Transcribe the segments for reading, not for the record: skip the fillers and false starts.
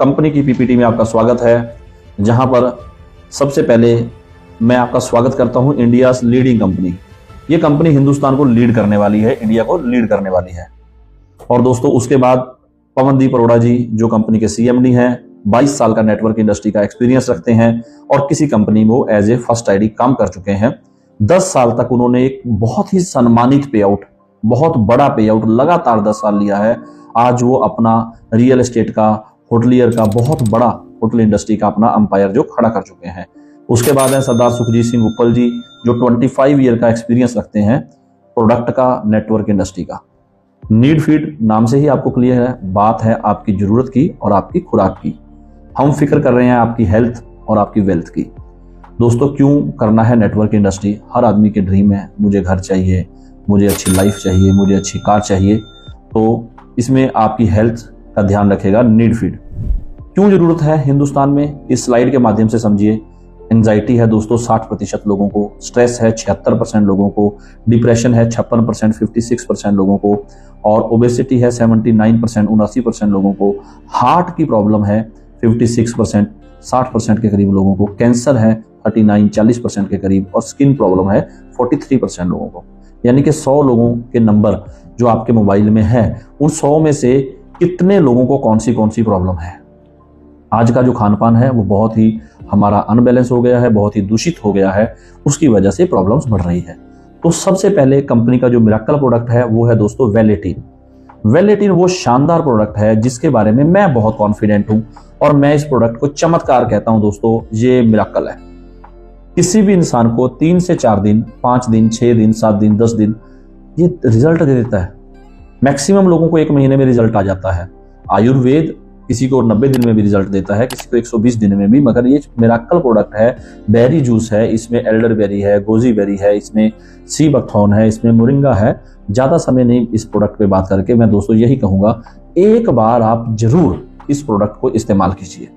Company की PPT में आपका स्वागत है, जहां पर सबसे पहले मैं आपका स्वागत करता हूं इंडिया लीडिंग कंपनी। ये कंपनी हिंदुस्तान को लीड करने वाली है, इंडिया को लीड करने वाली है। और दोस्तों उसके बाद पवनदीप अरोड़ा जी जो कंपनी के सीएमडी हैं, 22 साल का नेटवर्क इंडस्ट्री का एक्सपीरियंस रखते हैं और किसी कंपनी में वो एज ए फर्स्ट आईडी काम कर चुके हैं। 10 साल तक उन्होंने एक बहुत ही सम्मानित पे आउट, बहुत बड़ा पे आउट लगातार 10 साल लिया है। आज वो अपना रियल एस्टेट का, होटलियर का, बहुत बड़ा होटल इंडस्ट्री का अपना अंपायर जो खड़ा कर चुके हैं। उसके बाद है सरदार सुखजीत सिंह उपल जी जो 25 ईयर का एक्सपीरियंस रखते हैं प्रोडक्ट का, नेटवर्क इंडस्ट्री का। नीड फीड नाम से ही आपको क्लियर है, बात है आपकी जरूरत की और आपकी खुराक की। हम फिक्र कर रहे हैं आपकी हेल्थ और आपकी वेल्थ की। दोस्तों क्यों करना है नेटवर्क इंडस्ट्री? हर आदमी के ड्रीम है, मुझे घर चाहिए, मुझे अच्छी लाइफ चाहिए, मुझे अच्छी कार चाहिए। तो इसमें आपकी हेल्थ का ध्यान रखेगा नीड फीड। क्यों जरूरत है हिंदुस्तान में, इस स्लाइड के माध्यम से समझिए। एंजाइटी है दोस्तों 60% लोगों को, स्ट्रेस है 76% लोगों को, डिप्रेशन है 56%, 56% लोगों को, और ओबेसिटी है 79%, 79% लोगों को, हार्ट की प्रॉब्लम है 56%, 60% के करीब लोगों को, कैंसर है 39, 40% के करीब, और स्किन प्रॉब्लम है 43% लोगों को। यानी कि 100 लोगों के नंबर जो आपके मोबाइल में है, उन 100 में से कितने लोगों को कौन सी प्रॉब्लम है। आज का जो खान पान है वो बहुत ही हमारा अनबैलेंस हो गया है, बहुत ही दूषित हो गया है, उसकी वजह से प्रॉब्लम्स बढ़ रही है। तो सबसे पहले कंपनी का जो मिरेकल प्रोडक्ट है वो है दोस्तों वेलेटिन। वेलेटिन वो शानदार प्रोडक्ट है जिसके बारे में मैं बहुत कॉन्फिडेंट हूं और मैं इस प्रोडक्ट को चमत्कार कहता हूं दोस्तों। ये मिरेकल है। किसी भी इंसान को 3 से 4 दिन, 5 दिन, 6 दिन, 7 दिन, 10 दिन ये रिजल्ट दे देता है। मैक्सिमम लोगों को 1 महीने में रिजल्ट आ जाता है। आयुर्वेद किसी को 90 दिन में भी रिजल्ट देता है, किसी को 120 दिन में भी, मगर ये मिरेकल प्रोडक्ट है। बेरी जूस है, इसमें एल्डर बेरी है, गोजी बेरी है, इसमें सी बकथॉर्न है, इसमें मोरिंगा है। ज्यादा समय नहीं इस प्रोडक्ट पे बात करके मैं दोस्तों यही कहूंगा, एक बार आप जरूर इस प्रोडक्ट को इस्तेमाल कीजिए।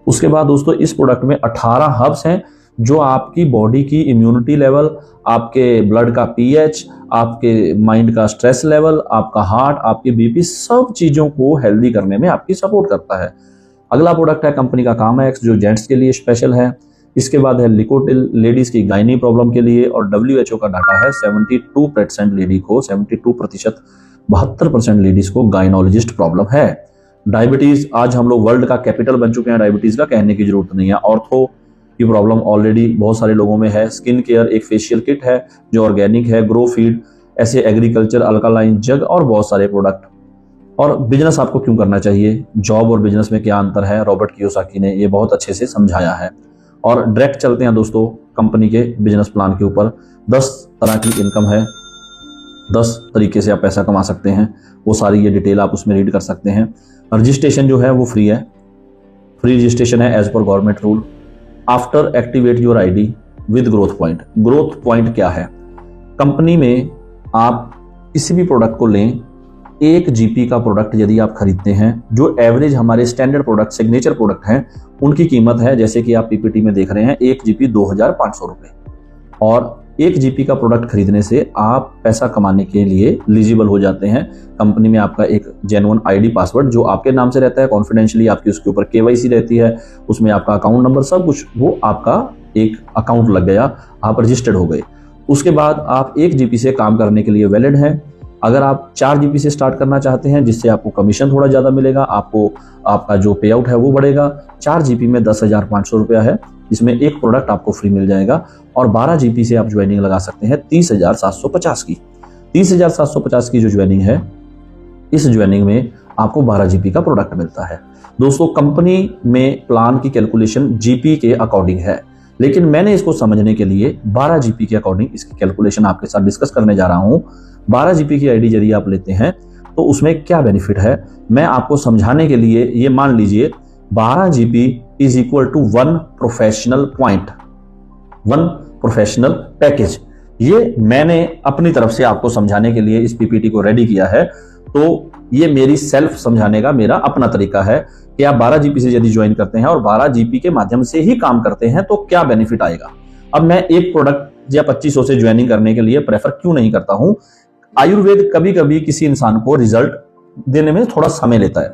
उसके बाद दोस्तों इस प्रोडक्ट में 18 हर्ब्स हैं जो आपकी बॉडी की इम्यूनिटी लेवल, आपके ब्लड का पीएच, आपके माइंड का स्ट्रेस लेवल, आपका हार्ट, आपके बीपी, सब चीजों को हेल्दी करने में आपकी सपोर्ट करता है। अगला प्रोडक्ट है कंपनी का कामेक्स जो जेंट्स के लिए स्पेशल है। इसके बाद है लिकोटिल लेडीज की गायनी प्रॉब्लम के लिए, और WHO का डाटा है 72% लेडी को, 72%, 72% लेडीज को गायनोलॉजिस्ट प्रॉब्लम है। डायबिटीज, आज हम लोग वर्ल्ड का कैपिटल बन चुके हैं डायबिटीज का, कहने की जरूरत नहीं है। ऑर्थो की प्रॉब्लम ऑलरेडी बहुत सारे लोगों में है। स्किन केयर एक फेशियल किट है जो ऑर्गेनिक है, ग्रो फीड, ऐसे एग्रीकल्चर, अल्कालाइन जग और बहुत सारे प्रोडक्ट। और बिजनेस आपको क्यों करना चाहिए, जॉब और बिजनेस में क्या अंतर है, रॉबर्ट कियोसाकी ने ये बहुत अच्छे से समझाया है। और डायरेक्ट चलते हैं दोस्तों कंपनी के बिजनेस प्लान के ऊपर। 10 तरह की इनकम है, 10 तरीके से आप पैसा कमा सकते हैं, वो सारी ये डिटेल आप उसमें रीड कर सकते हैं। रजिस्ट्रेशन जो है वो फ्री है, फ्री रजिस्ट्रेशन है as per government rule. After activate your ID with growth point. Growth point क्या है? कंपनी में आप किसी भी प्रोडक्ट को लें, 1 जीपी का प्रोडक्ट यदि आप खरीदते हैं, जो एवरेज हमारे स्टैंडर्ड प्रोडक्ट, सिग्नेचर प्रोडक्ट हैं, उनकी कीमत है, जैसे कि आप पीपीटी में देख रहे हैं, 1 जीपी 2500 रुपए। और 1 जीपी का प्रोडक्ट खरीदने से आप पैसा कमाने के लिए एलिजिबल हो जाते हैं। कंपनी में आपका एक जेन्युइन आईडी पासवर्ड जो आपके नाम से रहता है, कॉन्फिडेंशियली आपकी उसके ऊपर केवाईसी रहती है, उसमें आपका अकाउंट नंबर, सब कुछ, वो आपका एक अकाउंट लग गया, आप रजिस्टर्ड हो गए। उसके बाद आप 1 जीपी से काम करने के लिए वैलिड है। अगर आप 4 जीपी से स्टार्ट करना चाहते हैं जिससे आपको कमीशन थोड़ा ज्यादा मिलेगा, आपको आपका जो पे आउट है वो बढ़ेगा। 4 जीपी में 10,500 रुपया है, इसमें एक प्रोडक्ट आपको फ्री मिल जाएगा। और 12 जीपी से आप ज्वाइनिंग लगा सकते हैं 30,750 की। 30,750 की जो ज्वाइनिंग है, इस ज्वाइनिंग में आपको 12 जीपी का प्रोडक्ट मिलता है। दोस्तों कंपनी में प्लान की कैलकुलेशन जीपी के अकॉर्डिंग है, लेकिन मैंने इसको समझने के लिए 12 जीपी के अकॉर्डिंग इसकी कैलकुलेशन आपके साथ डिस्कस करने जा रहा हूं। 12 जीपी की आईडी यदि आप लेते हैं तो उसमें क्या बेनिफिट है, मैं आपको समझाने के लिए, ये मान लीजिए 12 GB is equal to 1 professional point, 1 professional package. ये मैंने अपनी तरफ से आपको समझाने के लिए इस पीपीटी को रेडी किया है। तो ये मेरी सेल्फ समझाने का मेरा अपना तरीका है कि आप 12 जीबी से यदि ज्वाइन करते हैं और 12 जीबी के माध्यम से ही काम करते हैं तो क्या बेनिफिट आएगा। अब मैं एक प्रोडक्ट या 2500 से ज्वाइनिंग करने के लिए प्रेफर क्यों नहीं करता हूं। आयुर्वेद कभी कभी किसी इंसान को रिजल्ट देने में थोड़ा समय लेता है,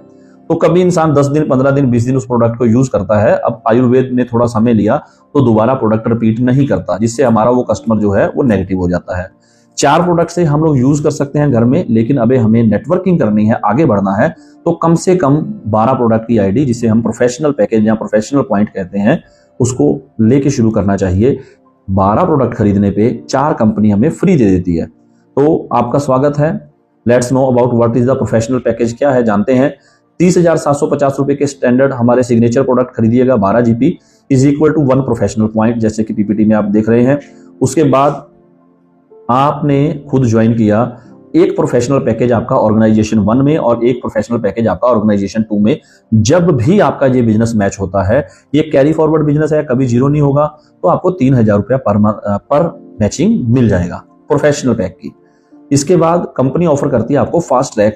तो कभी इंसान 10 दिन 15 दिन 20 दिन उस प्रोडक्ट को यूज करता है। अब आयुर्वेद ने थोड़ा समय लिया तो दोबारा प्रोडक्ट रिपीट नहीं करता, जिससे हमारा वो कस्टमर जो है वो नेगेटिव हो जाता है। 4 प्रोडक्ट से हम लोग यूज कर सकते हैं घर में, लेकिन अभी हमें नेटवर्किंग करनी है, आगे बढ़ना है, तो कम से कम 12 प्रोडक्ट की आईडी, जिसे हम प्रोफेशनल पैकेज या प्रोफेशनल पॉइंट कहते हैं, उसको लेके शुरू करना चाहिए। 12 प्रोडक्ट खरीदने पे 4 कंपनी हमें फ्री दे देती है। तो आपका स्वागत है। Let's know about what is the professional package, क्या है जानते हैं। 30,750 रुपए के स्टैंडर्ड हमारे सिग्नेचर प्रोडक्ट खरीदिएगा 12 GP is equal to 1 professional point, जैसे कि पीपीटी में आप देख रहे हैं। उसके बाद आपने खुद ज्वाइन किया, एक प्रोफेशनल पैकेज आपका ऑर्गेनाइजेशन 1 में और एक प्रोफेशनल पैकेज आपका ऑर्गेनाइजेशन 2 में। जब भी आपका ये बिजनेस मैच होता है, ये कैरी फॉरवर्ड बिजनेस है, कभी जीरो नहीं होगा, तो आपको 3,000 रुपया पर मैचिंग मिल जाएगा प्रोफेशनल पैक की। इसके बाद कंपनी ऑफर करती है आपको फास्ट ट्रैक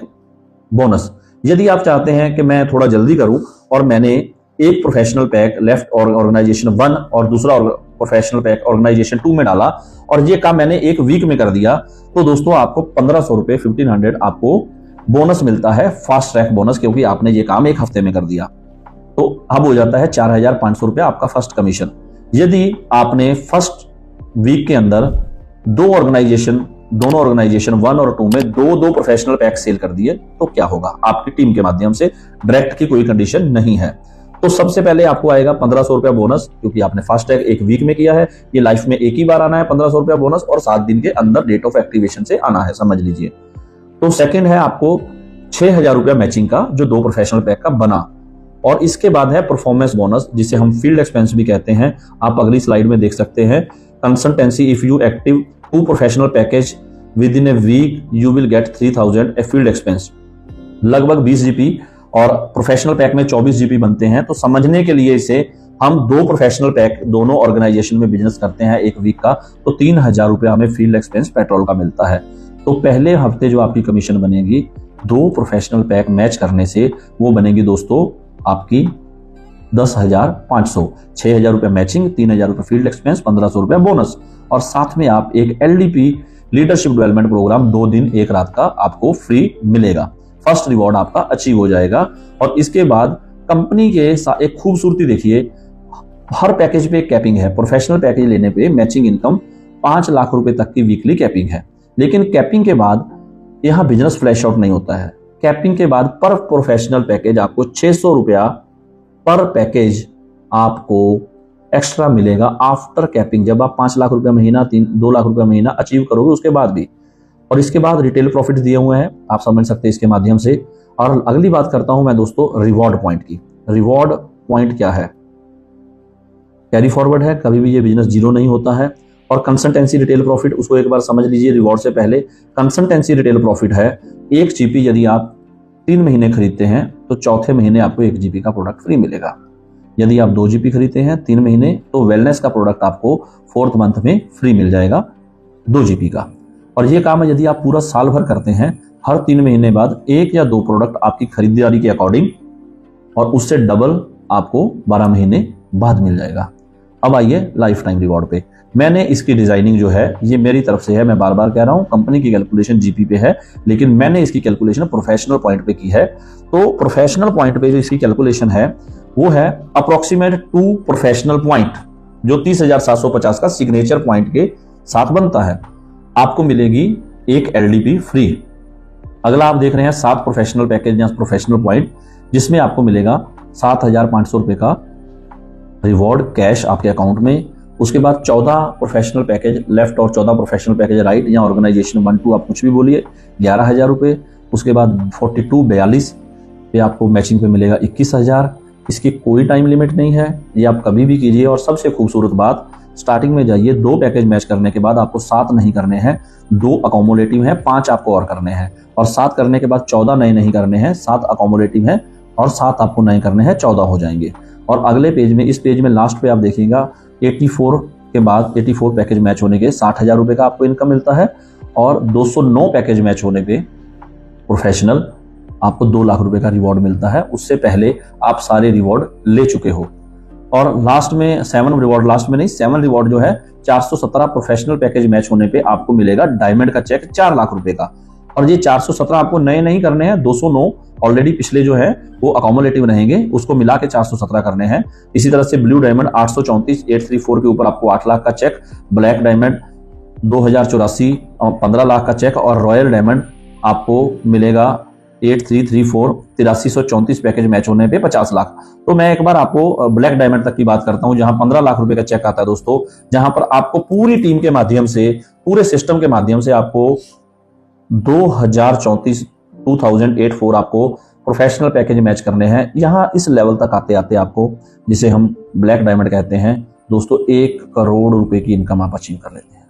बोनस। यदि आप चाहते हैं कि मैं थोड़ा जल्दी करूं और मैंने एक प्रोफेशनल पैक लेफ्ट और ऑर्गेनाइजेशन 1 और दूसरा प्रोफेशनल पैक ऑर्गेनाइजेशन 2 में डाला और ये काम मैंने एक वीक में कर दिया, तो दोस्तों आपको 1500 रुपए 1500 आपको बोनस मिलता है, फास्ट ट्रैक बोनस, क्योंकि आपने ये काम एक हफ्ते में कर दिया। तो अब हो जाता है 4,500 रुपया आपका फर्स्ट कमीशन। यदि आपने फर्स्ट वीक के अंदर दोनों ऑर्गेनाइजेशन 1 और 2 में दो प्रोफेशनल पैक सेल कर दिए, तो क्या होगा आपकी टीम के माध्यम से, डायरेक्ट की कोई कंडीशन नहीं है। तो सबसे पहले आपको आएगा 1500 रुपया बोनस, क्योंकि आपने फास्ट टैग एक वीक में किया है। ये लाइफ में एक ही बार आना है 1500 रुपया बोनस, और 7 दिन के अंदर डेट ऑफ एक्टिवेशन से आना है, समझ लीजिए। तो सेकंड है आपको 6,000 रुपया मैचिंग का, जो 2 प्रोफेशनल पैक का बना। और इसके बाद है परफॉर्मेंस बोनस, जिसे हम फील्ड एक्सपेंस भी कहते हैं। आप अगली स्लाइड में देख सकते हैं। Consultancy, if you active 2 professional package with in a week you will get 3,000 a field expense, लगभग 20 जीपी, और प्रोफेशनल पैक में 24 जीपी बनते हैं। तो समझने के लिए इसे हम 2 प्रोफेशनल पैक दोनों ऑर्गेनाइजेशन में बिजनेस करते हैं एक वीक का, तो 3,000 रुपया हमें फील्ड एक्सपेंस पेट्रोल का मिलता है। तो पहले हफ्ते जो आपकी कमीशन बनेगी 2 प्रोफेशनल पैक मैच करने से, वो बनेगी दोस्तों आपकी 10,500। 6,000 रुपया मैचिंग, 3,000 रुपया फील्ड एक्सपेंस, 1,500 रुपया बोनस, और साथ में आप एक LDP लीडरशिप डेवलपमेंट प्रोग्राम 2 दिन 1 रात का आपको फ्री मिलेगा। फर्स्ट रिवॉर्ड आपका अचीव हो जाएगा। और इसके बाद कंपनी के एक खूबसूरती देखिए, हर पैकेज पे कैपिंग है। प्रोफेशनल पैकेज लेने पे मैचिंग इनकम 5 लाख रुपए तक की वीकली कैपिंग है। लेकिन कैपिंग के बाद यहां बिजनेस फ्लैश आउट नहीं होता है। कैपिंग के बाद पर प्रोफेशनल पैकेज आपको 600 रुपया पर पैकेज आपको एक्स्ट्रा मिलेगा आफ्टर कैपिंग, जब आप 5 लाख रुपया महीना 2 लाख रुपया महीना अचीव करोगे उसके बाद भी। और इसके बाद रिटेल प्रॉफिट दिए हुए हैं, आप समझ सकते हैं इसके माध्यम से। और अगली बात करता हूं मैं दोस्तों रिवॉर्ड पॉइंट की। रिवॉर्ड पॉइंट क्या है? कैरी फॉरवर्ड है, कभी भी ये बिजनेस जीरो नहीं होता है। और कंसल्टेंसी रिटेल प्रॉफिट, उसको एक बार समझ लीजिए रिवॉर्ड से पहले। कंसल्टेंसी रिटेल प्रॉफिट है 1 जीपी यदि आप 3 महीने खरीदते हैं तो चौथे महीने आपको 1 जीपी का प्रोडक्ट फ्री मिलेगा। यदि आप 2 जीपी खरीदते हैं 3 महीने, तो वेलनेस का प्रोडक्ट आपको 4th मंथ में फ्री मिल जाएगा 2 जीपी का। और ये काम है यदि आप पूरा साल भर करते हैं, हर 3 महीने बाद 1 या 2 प्रोडक्ट आपकी खरीदारी के अकॉर्डिंग, और उससे डबल आपको 12 महीने बाद मिल जाएगा। अब आइए लाइफ टाइम रिवॉर्ड पे। मैंने इसकी डिजाइनिंग जो है ये मेरी तरफ से है, मैं बार बार कह रहा हूं, कंपनी की कैलकुलेशन जीपी पे है, लेकिन मैंने इसकी कैलकुलेशन प्रोफेशनल पॉइंट पे की है। तो प्रोफेशनल पॉइंट पे जो इसकी कैलकुलेशन है वो है अप्रोक्सीमेट 2 प्रोफेशनल पॉइंट, जो 30,750 का सिग्नेचर पॉइंट के साथ बनता है, आपको मिलेगी एक LDP फ्री। अगला आप देख रहे हैं 7 प्रोफेशनल पैकेज या प्रोफेशनल पॉइंट, जिसमें आपको मिलेगा 7,500 रुपए का रिवॉर्ड कैश आपके अकाउंट में। उसके बाद 14 प्रोफेशनल पैकेज लेफ्ट और 14 प्रोफेशनल पैकेज राइट, या ऑर्गेनाइजेशन 1 2 आप कुछ भी बोलिए, 11,000 रुपए। उसके बाद 42 पे आपको मैचिंग पे मिलेगा 21,000। इसकी कोई टाइम लिमिट नहीं है, ये आप कभी भी कीजिए। और सबसे खूबसूरत बात, स्टार्टिंग में जाइए, 2 पैकेज मैच करने के बाद आपको 7 नहीं करने हैं, 2 अकोमोडेटिव हैं, 5 आपको और करने हैं। और 7 करने के बाद 14 नए नहीं करने हैं, 7 अकोमोडेटिव हैं, और 7 आपको नए करने हैं, 14 हो जाएंगे। और अगले पेज में, इस पेज में लास्ट पे आप देखिएगा 84 के बाद 84 पैकेज मैच होने के 60,000 रुपए का आपको इनकम मिलता है। और 209 पैकेज मैच होने पे प्रोफेशनल आपको 2 लाख रुपए का रिवॉर्ड मिलता है। उससे पहले आप सारे रिवॉर्ड ले चुके हो। और लास्ट में 7 रिवॉर्ड, लास्ट में नहीं, 7 रिवॉर्ड जो है 417 प्रोफेशनल पैकेज मैच होने पे आपको मिलेगा डायमंड का चेक 4 लाख रुपए का। और ये 417 आपको नए नहीं करने हैं, 209 ऑलरेडी पिछले जो है वो अकोमोलेटिव रहेंगे, उसको मिला के 417 करने हैं। इसी तरह से ब्लू डायमंड 834 के ऊपर आपको 8 लाख का चेक, ब्लैक डायमंड 2084 15 लाख का चेक, और रॉयल डायमंड आपको मिलेगा 8334 8334 पैकेज मैच होने पे 50 लाख। तो मैं एक बार आपको ब्लैक डायमंड तक की बात करता हूं, जहां 15 लाख रुपए का चेक आता है दोस्तों, जहां पर आपको पूरी टीम के माध्यम से, पूरे सिस्टम के माध्यम से आपको 2084 आपको प्रोफेशनल पैकेज मैच करने हैं। यहां इस लेवल तक आते आते आपको, जिसे हम ब्लैक डायमंड कहते हैं दोस्तों, 1 करोड़ रुपए की इनकम आप अचीव कर लेते हैं,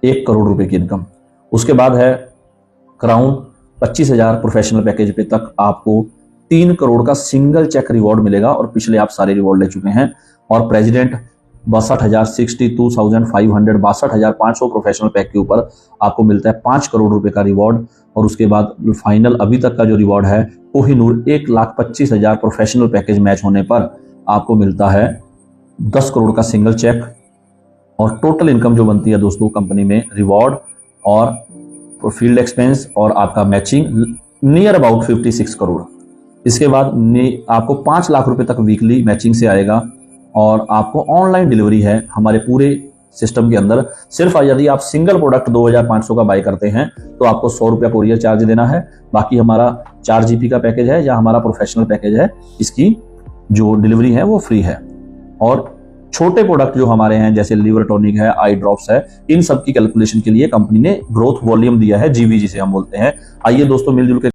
1 करोड़ रुपए की इनकम। उसके बाद है क्राउन 25,000 प्रोफेशनल पैकेज पे तक आपको 3 करोड़ का सिंगल चेक रिवॉर्ड मिलेगा, और पिछले आप सारे रिवॉर्ड ले चुके हैं। और प्रेसिडेंट 62,500 62,500 प्रोफेशनल पैक के ऊपर आपको मिलता है 5 करोड़ रुपए का रिवॉर्ड। और उसके बाद फाइनल अभी तक का जो रिवॉर्ड है कोहिनूर 1,25,000 प्रोफेशनल पैकेज मैच होने पर आपको मिलता है 10 करोड़ का सिंगल चेक। और टोटल इनकम जो बनती है दोस्तों कंपनी में, रिवॉर्ड और फील्ड एक्सपेंस और आपका मैचिंग, नियर अबाउट 56 करोड़। इसके बाद आपको 5 लाख रुपए तक वीकली मैचिंग से आएगा, और आपको ऑनलाइन डिलीवरी है हमारे पूरे सिस्टम के अंदर। सिर्फ यदि आप सिंगल प्रोडक्ट 2,500 का बाय करते हैं तो आपको 100 रुपया कोरियर चार्ज देना है। बाकी हमारा 4 GB का पैकेज है या हमारा प्रोफेशनल पैकेज है, इसकी जो डिलीवरी है वो फ्री है। और छोटे प्रोडक्ट जो हमारे हैं जैसे लीवर टॉनिक है, आई ड्रॉप्स है, इन सब की कैलकुलेशन के लिए कंपनी ने ग्रोथ वॉल्यूम दिया है, GVG से हम बोलते हैं। आइए दोस्तों मिलजुल के